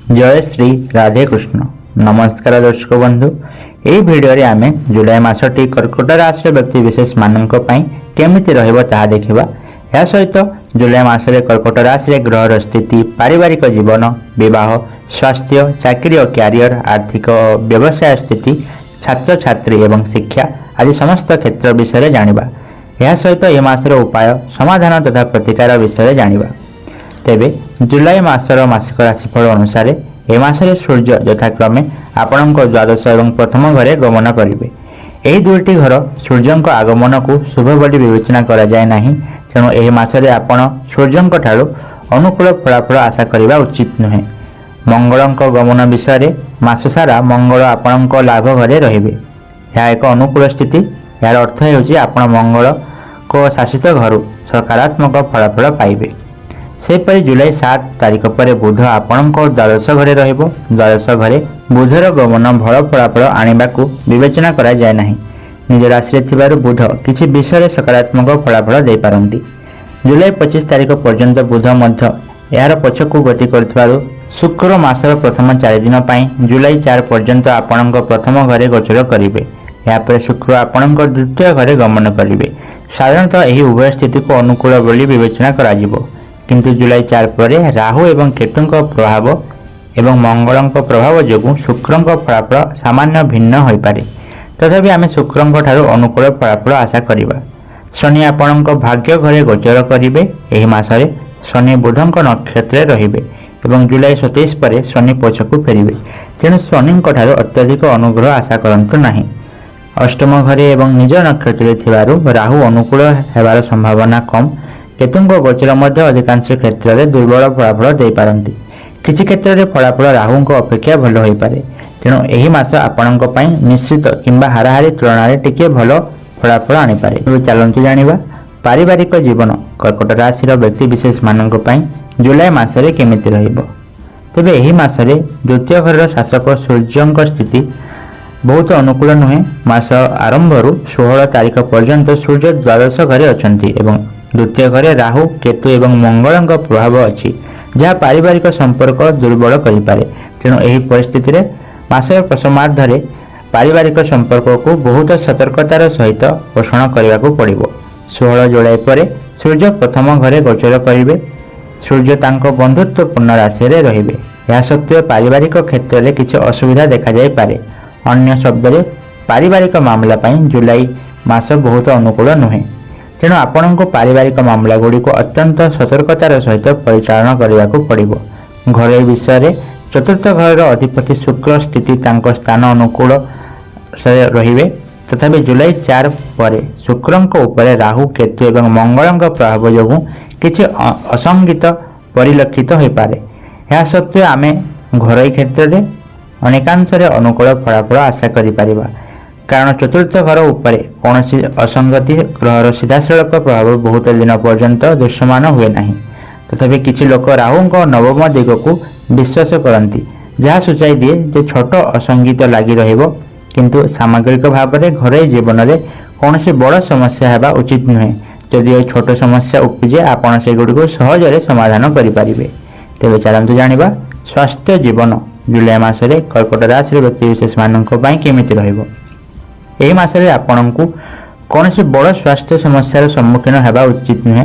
जय श्री राधे कृष्ण। नमस्कार दर्शक बंधु, यही भिडियो आम जुलाई मासटी कर्कट राशि व्यक्ति विशेष मानक केमिति रहिबो ताहा देखिबा। या सहित जुलाई मासरे कर्कट राशि ग्रहर स्थिति, पारिवारिक जीवन, विवाह, स्वास्थ्य, चाकरी और क्यारियर, आर्थिक व्यवसाय स्थिति, छात्र छात्री एवं शिक्षा आदि समस्त क्षेत्र विषय जानिबा। या सहित ए मासर उपाय, समाधान तथा प्रतिकार विषय जानिबा। तेबे जुलाई मासर मासिक राशिफल अनुसार ए मासरे सूर्य यथाक्रमे आपणक द्वादश एवं प्रथम घरे गमन करिवे। एही दुईटी घर सूर्यंक आगमन को शुभ बोली विवेचना करा जाय नाही, तेणु एही मासरे आपण सूर्यंक ठारू अनुकूल फलाफल आशा करिबा उचित नुहे। मंगलंक गमन विषय मास सारा मंगल आपणक लाभ घरे रहिबे। यह एक अनुकूल स्थिति। यार अर्थ हेउची आपण मंगल को शासित घर सकारात्मक फलाफल पाइबे। सेपरि जुलाई 7 तारिख पर बुध आपणक द्वादश घरे रहिबो। द्वादश घरे बुधर गमन भल फलाफल आनिबाकू विवेचना करा जाय नाही। निज राशि थिबारु बुध किछि विषय सकारात्मक फलाफल दे पारंती। जुलाई 25 तारिख पर्यंत बुध मध्य यार पछकू गति करथिबारु शुक्र मासर प्रथम 4 दिन पई जुलाई 4 पर्यंत आपणक प्रथम घरे गोचर करिवे। यापर शुक्र आपणक द्वितीय घरे गमन करिवे। साधारणतः एही उभय स्थिति को अनुकूल बोली विवेचना करा जिवो, किंतु जुलाई 4 पर राहु एवं केतुंक प्रभाव एवं मंगलंक प्रभाव जोगु शुक्रंक फलाफल सामान्य भिन्न होई पारे। तथापि आमे शुक्रंक ठारू अनुकूल फलाफल आशा करिबा। शनि आपणक भाग्य घरे गोचर करिवे। एही मासरे शनि बुधंक नक्षत्र रहिबे एवं जुलाई 27 पर शनि पछकू फेरिबे। तेणु शनिंक ठारू अत्यधिक अनुग्रह आशा करंतु नाही। अष्टम घरे एवं निज नक्षत्र थिबारु राहु अनुकूल हेबार संभावना कम। केतुंक गोचर मध्य अधिकांश क्षेत्र में दुर्बल फलाफल दे पारंती। किछि क्षेत्र में फलाफल राहुंक अपेक्षा भल होई पारे। तेणु एही मास आपणक पई निश्चित किंबा हाराहारी तुलना रे टिके भल फलाफल आनि पारे। चलंतु जानिबा पारिवारिक जीवन कर्कट राशि व्यक्ति विशेष मानक पई जुलाई मासरे केमिति रहिबो। तेबे एही मासरे द्वितीय घर शासक सूर्यंक स्थिति बहुत अनुकूल नुहे। मास आरंभ 16 तारिख पर्यंत सूर्य द्वादश घरे अछंती एवं द्वितीय घरे राहु केतु एवं मंगलंक प्रभाव अच्छी, जहाँ पारिवारिक संपर्क दुर्बल करिपारे। तेणु एही परिस्थिति रे मासर प्रथमार्धरे पारिवारिक संपर्क को बहुत सतर्कतार सहित पोषण करने पड़िबो। 16 जुलाई पर सूर्य प्रथम घरे गोचर करिवे। सूर्य तांको बंधुत्वपूर्ण राशि रे रहिबे। या सत्वे पारिवारिक क्षेत्र में किछि असुविधा देखा जाय पारे। अन्य शब्द रे पारिवारिक मामला पई जुलाई मास बहुत अनुकूल नुहे। तेणु आपण पारिवारिक मामला गुड़ी को अत्यंत सतर्कतार सहित परिचालन करने को पड़िबो। घर विषय चतुर्थ घर अधिपति शुक्र स्थिति तांको स्थान अनुकूल रहिबे। तथापि जुलाई 4 पर शुक्रंक उपरे राहु केतु एवं मंगलंक प्रभाव जोगु किछि असंगित परिलक्षित हो पारे। या सत्वे आमे घरोई क्षेत्र में अनेकांश अनुकूल फलाफल आशा करि परिबा, कारण चतुर्थ घर उपरे कौन असंगति ग्रहर सीधासलख प्रभाव बहुत दिन पर्यंत दृश्यमान हुए नहीं। तथापि किछि लोक राहुंक नवम दिग को विश्वास करती, जहाँ सूचाई दिए जे छोट असंगीत लगी रहिबो, किंतु सामग्रिक भाव में घरोई जीवन में कौन बड़ समस्या हेबा उचित नुहे। जदि छोट समस्या उपजे आपण से गुड़ी को सहजरे समाधान करिपारिबे। तेबे चलंतु जानिबा स्वास्थ्य जीवन जुलाई मासरे कर्कट राशि व्यक्ति विशेष मानक पई केमिति रहिबो। एही मासरे आपणकु कौनसी बड़ स्वास्थ्य समस्यार सम्मुखीन हेबा उचित नुहे।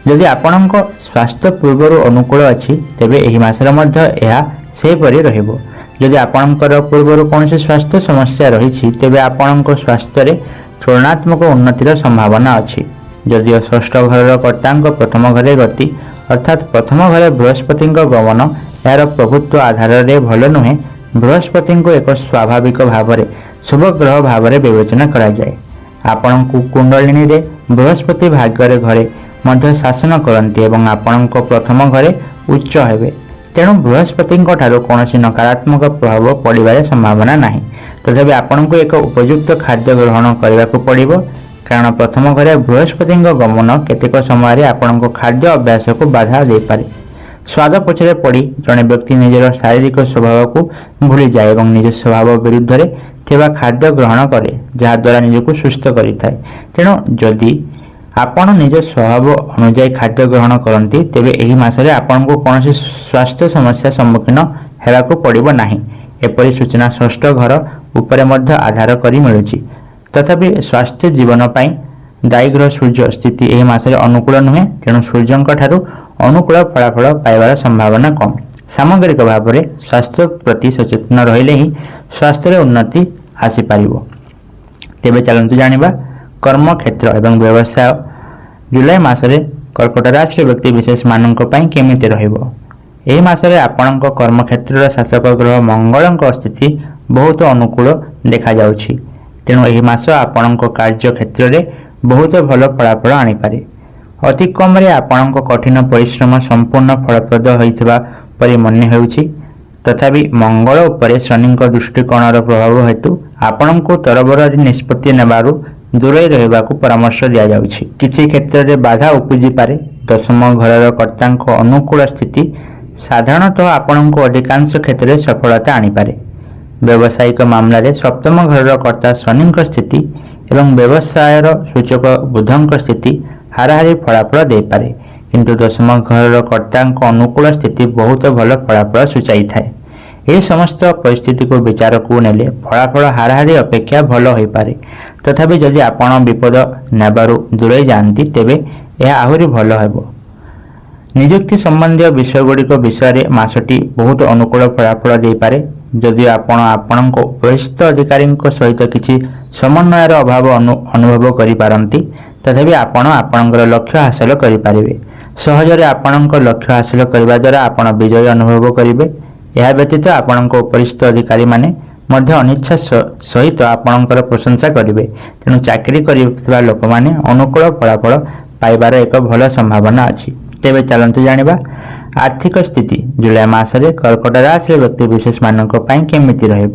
जदि आपणक स्वास्थ्य पूर्वर अनुकूल अछि तेबे एही मासरे मध्य एहा सेपरि रहिबो। जदि आपणकर पूर्वर कौनसी स्वास्थ्य समस्या रहिछि तेबे आपणक स्वास्थ्य रे तुलनात्मक उन्नतिर संभावना अछि। जदि षष्ठ घर कर्तांक प्रथम घरे गति अर्थात प्रथम घरे बृहस्पति गमन यार प्रभुत्व आधार रे भल नुहे। बृहस्पति को एक स्वाभाविक भाव में शुभ ग्रह भाव में विवेचना करा जाए। आपण कुंडलिनी रे बृहस्पति भाग्य घरे मध्य शासन करती एवं आपण प्रथम घरे उच्च हेबे। तेणु बृहस्पति ठारू कौन नकारात्मक प्रभाव पड़े संभावना नहीं। तथापि आपण को एक उपयुक्त खाद्य ग्रहण करने को पड़िबो, कारण प्रथम घरे बृहस्पति गमन केतेक समय आपण खाद्य अभ्यास को बाधा दे पारे। स्वाद पछरे पड़ी जड़े व्यक्ति निजर शारीरिक स्वभाव को भूली जाए और निज स्वभाव विरुद्ध रे थिबा खाद्य ग्रहण करे, जहाँ द्वारा निजको सुस्थ करिथाय। तेणु जदि ଆପଣ ନିଜ ସ୍ୱଭାବ ଅନୁଯାୟୀ ଖାଦ୍ୟ ଗ୍ରହଣ କରନ୍ତି ତେବେ ଏହି ମାସରେ ଆପଣଙ୍କୁ କୌଣସି ସ୍ୱାସ୍ଥ୍ୟ ସମସ୍ୟା ସମ୍ମୁଖୀନ ହେବାକୁ ପଡ଼ିବ ନାହିଁ। ଏପରି ସୂଚନା ଷଷ୍ଠ ଘର ଉପରେ ମଧ୍ୟ ଆଧାର କରି ମିଳୁଛି। ତଥାପି ସ୍ୱାସ୍ଥ୍ୟ ଜୀବନ ପାଇଁ ଦାୟୀ ଗ୍ରହ ସୂର୍ଯ୍ୟ ସ୍ଥିତି ଏହି ମାସରେ ଅନୁକୂଳ ନୁହେଁ, ତେଣୁ ସୂର୍ଯ୍ୟଙ୍କ ଠାରୁ ଅନୁକୂଳ ଫଳାଫଳ ପାଇବାର ସମ୍ଭାବନା କମ୍। ସାମଗ୍ରିକ ଭାବରେ ସ୍ୱାସ୍ଥ୍ୟ ପ୍ରତି ସଚେତନ ରହିଲେ ହିଁ ସ୍ୱାସ୍ଥ୍ୟରେ ଉନ୍ନତି ଆସିପାରିବ। ତେବେ ଚାଲନ୍ତୁ ଜାଣିବା କର୍ମକ୍ଷେତ୍ର ଏବଂ ବ୍ୟବସାୟ ଜୁଲାଇ ମାସରେ କର୍କଟ ରାଶିର ବ୍ୟକ୍ତି ବିଶେଷମାନଙ୍କ ପାଇଁ କେମିତି ରହିବ। ଏହି ମାସରେ ଆପଣଙ୍କ କର୍ମକ୍ଷେତ୍ରର ଶାସକ ଗ୍ରହ ମଙ୍ଗଳଙ୍କ ସ୍ଥିତି ବହୁତ ଅନୁକୂଳ ଦେଖାଯାଉଛି। ତେଣୁ ଏହି ମାସ ଆପଣଙ୍କ କାର୍ଯ୍ୟକ୍ଷେତ୍ରରେ ବହୁତ ଭଲ ଫଳାଫଳ ଆଣିପାରେ। ଅତି କମ୍ରେ ଆପଣଙ୍କ କଠିନ ପରିଶ୍ରମ ସମ୍ପୂର୍ଣ୍ଣ ଫଳପ୍ରଦ ହୋଇଥିବା ପରି ମନେ ହେଉଛି। ତଥାପି ମଙ୍ଗଳ ଉପରେ ଶନିଙ୍କ ଦୃଷ୍ଟିକୋଣର ପ୍ରଭାବ ହେତୁ ଆପଣଙ୍କୁ ତରବରରେ ନିଷ୍ପତ୍ତି ନେବାରୁ ଦୂରେଇ ରହିବାକୁ ପରାମର୍ଶ ଦିଆଯାଉଛି। କିଛି କ୍ଷେତ୍ରରେ ବାଧା ଉପୁଜିପାରେ। ଦଶମ ଘରର କର୍ତ୍ତାଙ୍କ ଅନୁକୂଳ ସ୍ଥିତି ସାଧାରଣତଃ ଆପଣଙ୍କୁ ଅଧିକାଂଶ କ୍ଷେତ୍ରରେ ସଫଳତା ଆଣିପାରେ। ବ୍ୟବସାୟିକ ମାମଲାରେ ସପ୍ତମ ଘରର କର୍ତ୍ତା ଶନିଙ୍କ ସ୍ଥିତି ଏବଂ ବ୍ୟବସାୟର ସୂଚକ ବୁଧଙ୍କ ସ୍ଥିତି ହାରାହାରି ଫଳାଫଳ ଦେଇପାରେ, କିନ୍ତୁ ଦଶମ ଘରର କର୍ତ୍ତାଙ୍କ ଅନୁକୂଳ ସ୍ଥିତି ବହୁତ ଭଲ ଫଳାଫଳ ସୂଚାଇଥାଏ। ଏହି ସମସ୍ତ ପରିସ୍ଥିତିକୁ ବିଚାରକୁ ନେଲେ ଫଳାଫଳ ହାରାହାରି ଅପେକ୍ଷା ଭଲ ହୋଇପାରେ। ତଥାପି ଯଦି ଆପଣ ବିପଦ ନେବାରୁ ଦୂରେଇ ଯାଆନ୍ତି ତେବେ ଏହା ଆହୁରି ଭଲ ହେବ। ନିଯୁକ୍ତି ସମ୍ବନ୍ଧୀୟ ବିଷୟଗୁଡ଼ିକ ବିଷୟରେ ମାସଟି ବହୁତ ଅନୁକୂଳ ଫଳାଫଳ ଦେଇପାରେ। ଯଦିଓ ଆପଣ ଆପଣଙ୍କ ଉପରିସ୍ଥ ଅଧିକାରୀଙ୍କ ସହିତ କିଛି ସମନ୍ୱୟର ଅଭାବ ଅନୁଭବ କରିପାରନ୍ତି, ତଥାପି ଆପଣ ଆପଣଙ୍କର ଲକ୍ଷ୍ୟ ହାସଲ କରିପାରିବେ। ସହଜରେ ଆପଣଙ୍କ ଲକ୍ଷ୍ୟ ହାସଲ କରିବା ଦ୍ୱାରା ଆପଣ ବିଜୟ ଅନୁଭବ କରିବେ। ଏହା ବ୍ୟତୀତ ଆପଣଙ୍କ ଉପରିସ୍ଥ ଅଧିକାରୀମାନେ ମଧ୍ୟ ଅନିଚ୍ଛା ସହିତ ଆପଣଙ୍କର ପ୍ରଶଂସା କରିବେ। ତେଣୁ ଚାକିରି କରୁଥିବା ଲୋକମାନେ ଅନୁକୂଳ ଫଳାଫଳ ପାଇବାର ଏକ ଭଲ ସମ୍ଭାବନା ଅଛି। ତେବେ ଚାଲନ୍ତୁ ଜାଣିବା ଆର୍ଥିକ ସ୍ଥିତି ଜୁଲାଇ ମାସରେ କର୍କଟ ରାଶିର ବ୍ୟକ୍ତି ବିଶେଷମାନଙ୍କ ପାଇଁ କେମିତି ରହିବ।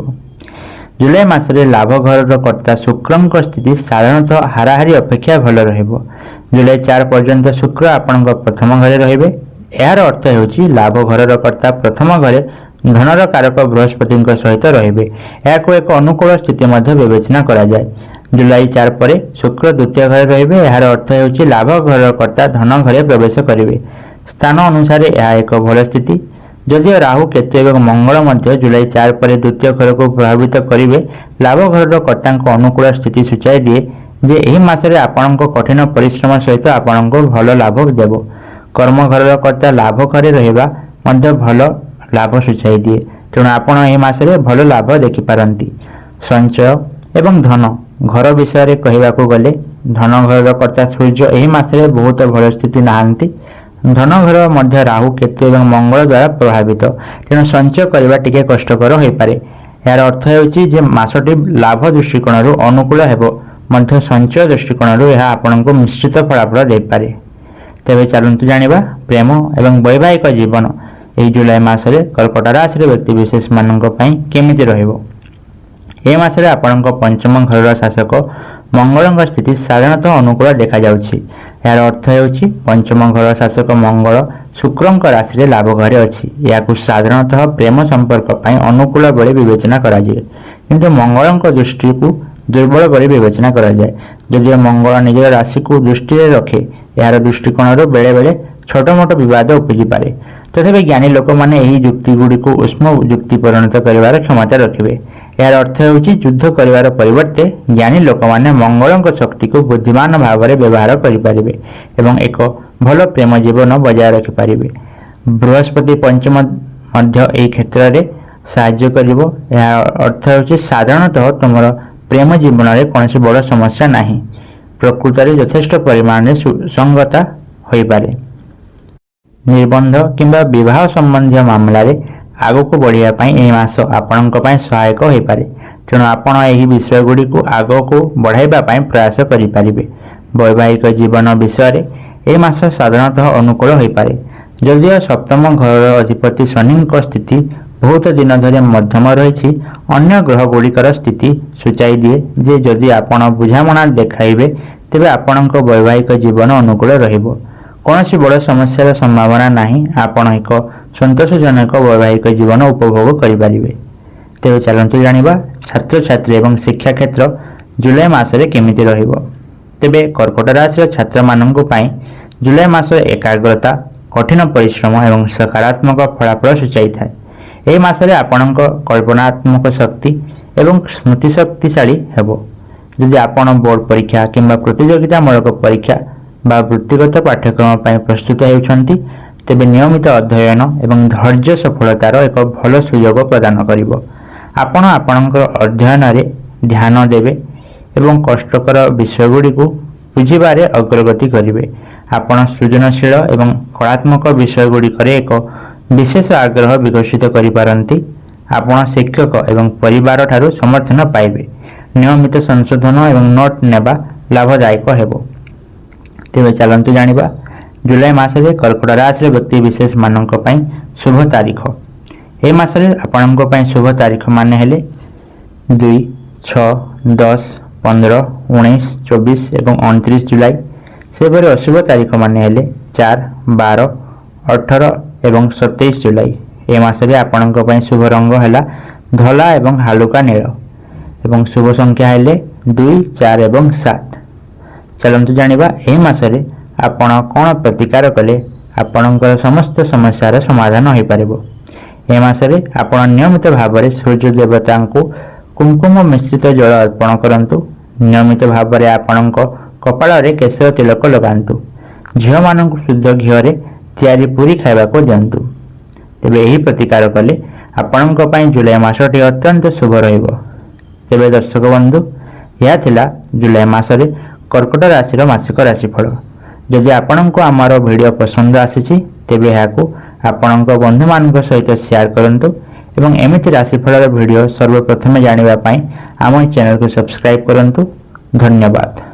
ଜୁଲାଇ ମାସରେ ଲାଭ ଘରର କର୍ତ୍ତା ଶୁକ୍ରଙ୍କ ସ୍ଥିତି ସାଧାରଣତଃ ହାରାହାରି ଅପେକ୍ଷା ଭଲ ରହିବ। ଜୁଲାଇ 4 ପର୍ଯ୍ୟନ୍ତ ଶୁକ୍ର ଆପଣଙ୍କ ପ୍ରଥମ ଘରେ ରହିବେ। ଏହାର ଅର୍ଥ ହେଉଛି ଲାଭ ଘରର କର୍ତ୍ତା ପ୍ରଥମ ଘରେ ଧନର କାରକ ବୃହସ୍ପତିଙ୍କ ସହିତ ରହିବେ। ଏହାକୁ ଏକ ଅନୁକୂଳ ସ୍ଥିତି ମଧ୍ୟ ବିବେଚନା କରାଯାଏ। ଜୁଲାଇ 4 ପରେ ଶୁକ୍ର ଦ୍ୱିତୀୟ ଘରେ ରହିବେ। ଏହାର ଅର୍ଥ ହେଉଛି ଲାଭ ଘରର କର୍ତ୍ତା ଧନ ଘରେ ପ୍ରବେଶ କରିବେ। ସ୍ଥାନ ଅନୁସାରେ ଏହା ଏକ ଭଲ ସ୍ଥିତି। ଯଦିଓ ରାହୁ, କେତୁ ଏବଂ ମଙ୍ଗଳ ମଧ୍ୟ ଜୁଲାଇ 4 ପରେ ଦ୍ୱିତୀୟ ଘରକୁ ପ୍ରଭାବିତ କରିବେ, ଲାଭ ଘରର କର୍ତ୍ତାଙ୍କ ଅନୁକୂଳ ସ୍ଥିତି ସୂଚାଇ ଦିଏ ଯେ ଏହି ମାସରେ ଆପଣଙ୍କ କଠିନ ପରିଶ୍ରମ ସହିତ ଆପଣଙ୍କୁ ଭଲ ଲାଭ ଦେବ। କର୍ମ ଘରର କର୍ତ୍ତା ଲାଭ ଘରେ ରହିବା ମଧ୍ୟ ଭଲ ଲାଭ ସୂଚାଇ ଦିଏ, ତେଣୁ ଆପଣ ଏହି ମାସରେ ଭଲ ଲାଭ ଦେଖିପାରନ୍ତି। ସଞ୍ଚୟ ଏବଂ ଧନ ଘର ବିଷୟରେ କହିବାକୁ ଗଲେ ଧନ ଘରର କର୍ତ୍ତା ସୂର୍ଯ୍ୟ ଏହି ମାସରେ ବହୁତ ଭଲ ସ୍ଥିତି ନାହାନ୍ତି। ଧନ ଘର ମଧ୍ୟ ରାହୁ, କେତୁ ଏବଂ ମଙ୍ଗଳ ଦ୍ୱାରା ପ୍ରଭାବିତ, ତେଣୁ ସଞ୍ଚୟ କରିବା ଟିକେ କଷ୍ଟକର ହୋଇପାରେ। ଏହାର ଅର୍ଥ ହେଉଛି ଯେ ମାସଟି ଲାଭ ଦୃଷ୍ଟିକୋଣରୁ ଅନୁକୂଳ ହେବ, ମଧ୍ୟ ସଞ୍ଚୟ ଦୃଷ୍ଟିକୋଣରୁ ଏହା ଆପଣଙ୍କୁ ମିଶ୍ରିତ ଫଳାଫଳ ଦେଇପାରେ। ତେବେ ଚାଲନ୍ତୁ ଜାଣିବା ପ୍ରେମ ଏବଂ ବୈବାହିକ ଜୀବନ ଏହି ଜୁଲାଇ ମାସରେ କର୍କଟ ରାଶିର ବ୍ୟକ୍ତି ବିଶେଷମାନଙ୍କ ପାଇଁ କେମିତି ରହିବ। ଏହି ମାସରେ ଆପଣଙ୍କ ପଞ୍ଚମ ଘରର ଶାସକ ମଙ୍ଗଳଙ୍କ ସ୍ଥିତି ସାଧାରଣତଃ ଅନୁକୂଳ ଦେଖାଯାଉଛି। ଏହାର ଅର୍ଥ ହେଉଛି ପଞ୍ଚମ ଘର ଶାସକ ମଙ୍ଗଳ ଶୁକ୍ରଙ୍କ ରାଶିରେ ଲାଭ ଘରେ ଅଛି। ଏହାକୁ ସାଧାରଣତଃ ପ୍ରେମ ସମ୍ପର୍କ ପାଇଁ ଅନୁକୂଳ ବୋଲି ବିବେଚନା କରାଯାଏ, କିନ୍ତୁ ମଙ୍ଗଳଙ୍କ ଦୃଷ୍ଟିକୁ ଦୁର୍ବଳ ବୋଲି ବିବେଚନା କରାଯାଏ। ଯଦିଓ ମଙ୍ଗଳ ନିଜର ରାଶିକୁ ଦୃଷ୍ଟିରେ ରଖେ, ଏହାର ଦୃଷ୍ଟିକୋଣରୁ ବେଳେବେଳେ ଛୋଟମୋଟ ବିବାଦ ଉପୁଜିପାରେ। ତଥାପି ଜ୍ଞାନୀ ଲୋକମାନେ ଏହି ଯୁକ୍ତିଗୁଡ଼ିକୁ ଉଷ୍ମ ଯୁକ୍ତି ପରିଣତ କରିବାର କ୍ଷମତା ରଖିବେ। ଏହାର ଅର୍ଥ ହେଉଛି ଯୁଦ୍ଧ କରିବାର ପରିବର୍ତ୍ତେ ଜ୍ଞାନୀ ଲୋକମାନେ ମଙ୍ଗଳଙ୍କ ଶକ୍ତିକୁ ବୁଦ୍ଧିମାନ ଭାବରେ ବ୍ୟବହାର କରିପାରିବେ ଏବଂ ଏକ ଭଲ ପ୍ରେମ ଜୀବନ ବଜାୟ ରଖିପାରିବେ। ବୃହସ୍ପତି ପଞ୍ଚମ ମଧ୍ୟ ଏହି କ୍ଷେତ୍ରରେ ସାହାଯ୍ୟ କରିବ। ଏହା ଅର୍ଥ ହେଉଛି ସାଧାରଣତଃ ତୁମର ପ୍ରେମ ଜୀବନରେ କୌଣସି ବଡ଼ ସମସ୍ୟା ନାହିଁ। ପ୍ରକୃତରେ ଯଥେଷ୍ଟ ପରିମାଣରେ ସୁସଙ୍ଗତା ହୋଇପାରେ। ନିର୍ବନ୍ଧ କିମ୍ବା ବିବାହ ସମ୍ବନ୍ଧୀୟ ମାମଲାରେ ଆଗକୁ ବଢ଼ିବା ପାଇଁ ଏହି ମାସ ଆପଣଙ୍କ ପାଇଁ ସହାୟକ ହୋଇପାରେ, ତେଣୁ ଆପଣ ଏହି ବିଷୟଗୁଡ଼ିକୁ ଆଗକୁ ବଢ଼ାଇବା ପାଇଁ ପ୍ରୟାସ କରିପାରିବେ। ବୈବାହିକ ଜୀବନ ବିଷୟରେ ଏହି ମାସ ସାଧାରଣତଃ ଅନୁକୂଳ ହୋଇପାରେ। ଯଦିଓ ସପ୍ତମ ଘରର ଅଧିପତି ଶନିଙ୍କ ସ୍ଥିତି ବହୁତ ଦିନ ଧରି ମଧ୍ୟମ ରହିଛି, ଅନ୍ୟ ଗ୍ରହଗୁଡ଼ିକର ସ୍ଥିତି ସୂଚାଇ ଦିଏ ଯେ ଯଦି ଆପଣ ବୁଝାମଣା ଦେଖାଇବେ ତେବେ ଆପଣଙ୍କ ବୈବାହିକ ଜୀବନ ଅନୁକୂଳ ରହିବ। କୌଣସି ବଡ଼ ସମସ୍ୟାର ସମ୍ଭାବନା ନାହିଁ। ଆପଣ ଏକ ସନ୍ତୋଷଜନକ ବୈବାହିକ ଜୀବନ ଉପଭୋଗ କରିପାରିବେ। ତେବେ ଚାଲନ୍ତୁ ଜାଣିବା ଛାତ୍ରଛାତ୍ରୀ ଏବଂ ଶିକ୍ଷା କ୍ଷେତ୍ର ଜୁଲାଇ ମାସରେ କେମିତି ରହିବ। ତେବେ କର୍କଟ ରାଶିର ଛାତ୍ରମାନଙ୍କ ପାଇଁ ଜୁଲାଇ ମାସରେ ଏକାଗ୍ରତା, କଠିନ ପରିଶ୍ରମ ଏବଂ ସକାରାତ୍ମକ ଫଳାଫଳ ସୂଚାଇଥାଏ। ଏହି ମାସରେ ଆପଣଙ୍କ କଳ୍ପନାତ୍ମକ ଶକ୍ତି ଏବଂ ସ୍ମୃତି ଶକ୍ତିଶାଳୀ ହେବ। ଯଦି ଆପଣ ବୋର୍ଡ ପରୀକ୍ଷା କିମ୍ବା ପ୍ରତିଯୋଗିତାମୂଳକ ପରୀକ୍ଷା ବା ବୃତ୍ତିଗତ ପାଠ୍ୟକ୍ରମ ପାଇଁ ପ୍ରସ୍ତୁତ ହେଉଛନ୍ତି, ତେବେ ନିୟମିତ ଅଧ୍ୟୟନ ଏବଂ ଧୈର୍ଯ୍ୟ ସଫଳତାର ଏକ ଭଲ ସୁଯୋଗ ପ୍ରଦାନ କରିବ। ଆପଣ ଆପଣଙ୍କ ଅଧ୍ୟୟନରେ ଧ୍ୟାନ ଦେବେ ଏବଂ କଷ୍ଟକର ବିଷୟଗୁଡ଼ିକୁ ବୁଝିବାରେ ଅଗ୍ରଗତି କରିବେ। ଆପଣ ସୃଜନଶୀଳ ଏବଂ କଳାତ୍ମକ ବିଷୟଗୁଡ଼ିକରେ ଏକ ବିଶେଷ ଆଗ୍ରହ ବିକଶିତ କରିପାରନ୍ତି। ଆପଣ ଶିକ୍ଷକ ଏବଂ ପରିବାର ଠାରୁ ସମର୍ଥନ ପାଇବେ। ନିୟମିତ ସଂଶୋଧନ ଏବଂ ନୋଟ୍ ନେବା ଲାଭଦାୟକ ହେବ। ତେବେ ଚାଲନ୍ତୁ ଜାଣିବା ଜୁଲାଇ ମାସରେ କର୍କଟ ରାଶିର ବ୍ୟକ୍ତିବିଶେଷମାନଙ୍କ ପାଇଁ ଶୁଭ ତାରିଖ। ଏହି ମାସରେ ଆପଣଙ୍କ ପାଇଁ ଶୁଭ ତାରିଖ ମାନେ ହେଲେ 2, 6, 10, 15, 19, 24 ଏବଂ 29 ଜୁଲାଇ। ସେହିପରି ଅଶୁଭ ତାରିଖ ମାନେ ହେଲେ 4, 12, 18 ଏବଂ 27 ଜୁଲାଇ। ଏ ମାସରେ ଆପଣଙ୍କ ପାଇଁ ଶୁଭ ରଙ୍ଗ ହେଲା ଧଳା ଏବଂ ହାଲୁକା ନୀଳ ଏବଂ ଶୁଭ ସଂଖ୍ୟା ହେଲେ 2, 4 ଏବଂ 7। ଚାଲନ୍ତୁ ଜାଣିବା ଏହି ମାସରେ ଆପଣ କ'ଣ ପ୍ରତିକାର କଲେ ଆପଣଙ୍କର ସମସ୍ତ ସମସ୍ୟାର ସମାଧାନ ହୋଇପାରିବ। ଏ ମାସରେ ଆପଣ ନିୟମିତ ଭାବରେ ସୂର୍ଯ୍ୟ ଦେବତାଙ୍କୁ କୁଙ୍କୁମ ମିଶ୍ରିତ ଜଳ ଅର୍ପଣ କରନ୍ତୁ। ନିୟମିତ ଭାବରେ ଆପଣଙ୍କ କପାଳରେ କେଶର ତିଲକ ଲଗାନ୍ତୁ। ଝିଅମାନଙ୍କୁ ଶୁଦ୍ଧ ଘିଅରେ ତିଆରି ପୁରୀ ଖାଇବାକୁ ଦିଅନ୍ତୁ। ତେବେ ଏହି ପ୍ରତିକାର କଲେ ଆପଣଙ୍କ ପାଇଁ ଜୁଲାଇ ମାସଟି ଅତ୍ୟନ୍ତ ଶୁଭ ରହିବ। ତେବେ ଦର୍ଶକ ବନ୍ଧୁ, ଏହା ଥିଲା ଜୁଲାଇ ମାସରେ କର୍କଟ ରାଶିର ମାସିକ ରାଶିଫଳ। ଯଦି ଆପଣଙ୍କୁ ଆମର ଭିଡ଼ିଓ ପସନ୍ଦ ଆସିଛି, ତେବେ ଏହାକୁ ଆପଣଙ୍କ ବନ୍ଧୁମାନଙ୍କ ସହିତ ସେୟାର କରନ୍ତୁ ଏବଂ ଏମିତି ରାଶିଫଳର ଭିଡ଼ିଓ ସର୍ବପ୍ରଥମେ ଜାଣିବା ପାଇଁ ଆମ ଚ୍ୟାନେଲକୁ ସବସ୍କ୍ରାଇବ୍ କରନ୍ତୁ। ଧନ୍ୟବାଦ।